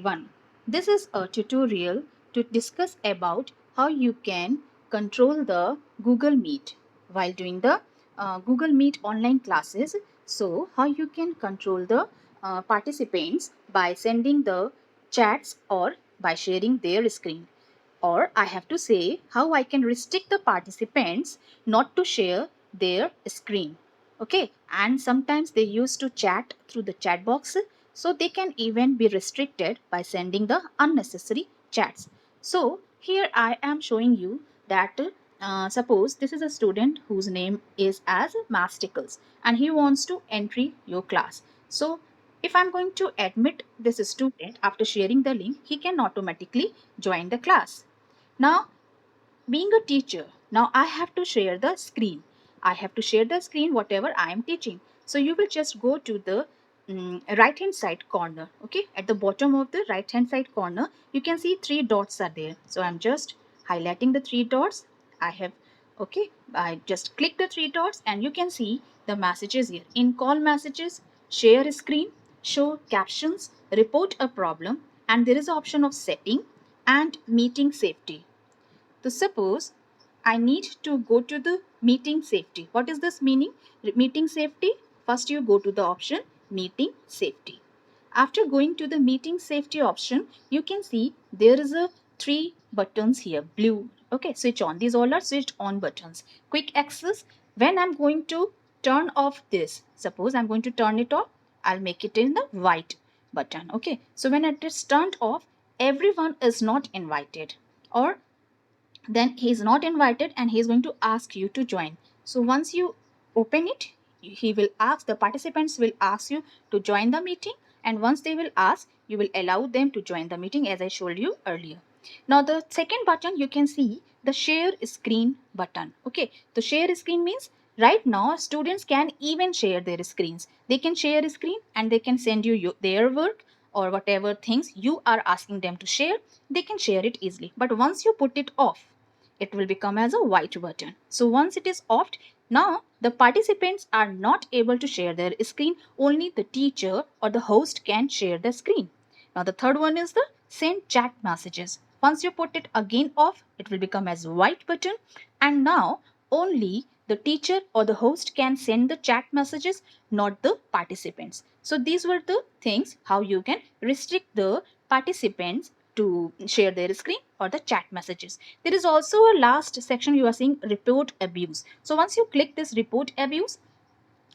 everyone. This is a tutorial to discuss about how you can control the Google Meet while doing the Google Meet online classes. So how you can control the participants by sending the chats or by sharing their screen. Or I have to say how I can restrict the participants not to share their screen. Okay, and sometimes they used to chat through the chat box, so they can even be restricted by sending the unnecessary chats. So here I am showing you that suppose this is a student whose name is as Masticles and he wants to enter your class. So if I'm going to admit this student after sharing the link, he can automatically join the class. Now, being a teacher, now I have to share the screen. I have to share the screen whatever I am teaching. So you will just go to the right hand side corner. Okay, at the bottom of the right hand side corner, you can see three dots are there. So I'm just highlighting the three dots. I have, okay, I just click the three dots and you can see the messages here. In call messages, share screen, show captions, report a problem, and there is an option of setting and meeting safety. So suppose I need to go to the meeting safety. What is this meaning? Meeting safety. First you go to the option meeting safety. After going to the meeting safety option, you can see there is a three buttons here, blue. Okay, switch on. These all are switched on buttons. Quick access. When I'm going to turn off this, suppose I'm going to turn it off, I'll make it in the white button. Okay, so when it is turned off, everyone is not invited, or then he is not invited and he is going to ask you to join. So once you open it, he will ask, the participants will ask you to join the meeting, and once they will ask, you will allow them to join the meeting as I showed you earlier. Now the second button, you can see the share screen button. Okay, the share screen means right now students can even share their screens. They can share a screen and they can send you their work or whatever things you are asking them to share. They can share it easily, but once you put it off, it will become as a white button. So once it is off, now the participants are not able to share their screen. Only the teacher or the host can share the screen. Now the third one is the send chat messages. Once you put it again off, it will become as white button, and now only the teacher or the host can send the chat messages, not the participants. So these were the things how you can restrict the participants to share their screen or the chat messages. There is also a last section you are seeing, report abuse. So once you click this report abuse,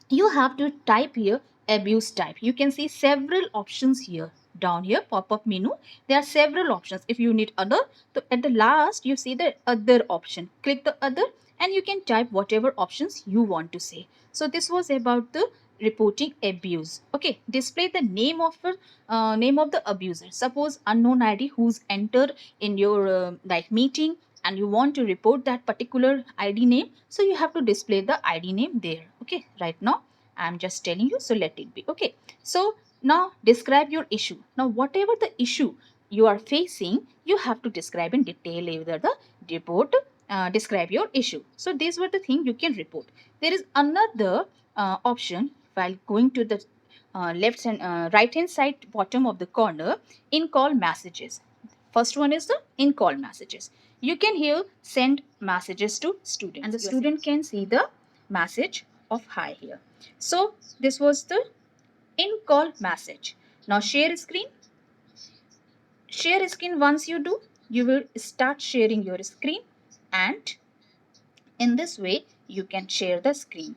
you have to type here abuse type. You can see several options here. Down here, pop-up menu, there are several options. If you need other, so at the last you see the other option. Click the other and you can type whatever options you want to say. So this was about the reporting abuse. Okay, display the name of the abuser. Suppose unknown ID who's entered in your like meeting, and you want to report that particular ID name, so you have to display the ID name there. Okay, right now I'm just telling you, so let it be. Okay, so now describe your issue. Now whatever the issue you are facing, you have to describe in detail. Either the report, describe your issue. So these were the things you can report. There is another option while going to the left and right hand side bottom of the corner, in call messages. First one is the in call messages. You can here send messages to students, and the student can see the message of hi here. So this was the in call message. Now share screen. Share screen, once you do, you will start sharing your screen, and in this way you can share the screen.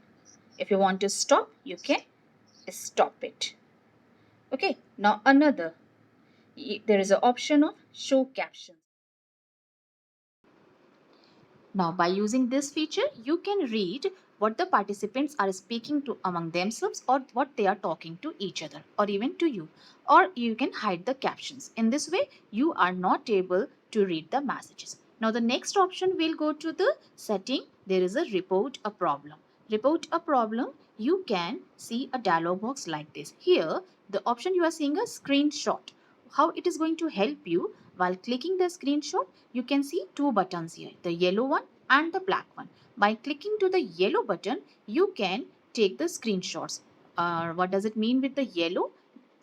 If you want to stop, you can stop it. Okay, now another, there is an option of show captions. Now, by using this feature, you can read what the participants are speaking to among themselves, or what they are talking to each other, or even to you. Or you can hide the captions. In this way, you are not able to read the messages. Now, the next option will go to the setting. There is a report a problem. Report a problem. You can see a dialog box like this. Here, the option you are seeing a screenshot. How it is going to help you? While clicking the screenshot, you can see two buttons here, the yellow one and the black one. By clicking to the yellow button, you can take the screenshots. What does it mean with the yellow?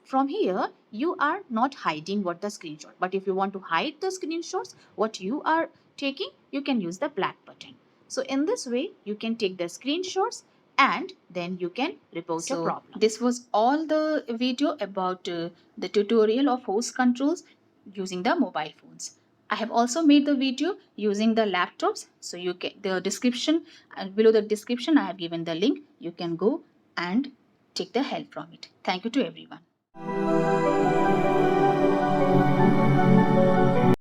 from here you are not hiding what the screenshot, but if you want to hide the screenshots what you are taking, you can use the black button. So in this way you can take the screenshots and then you can report a problem. This was all the video about the tutorial of host controls using the mobile phones. I have also made the video using the laptops, so you can the description and below the description I have given the link. You can go and take the help from it. Thank you to everyone.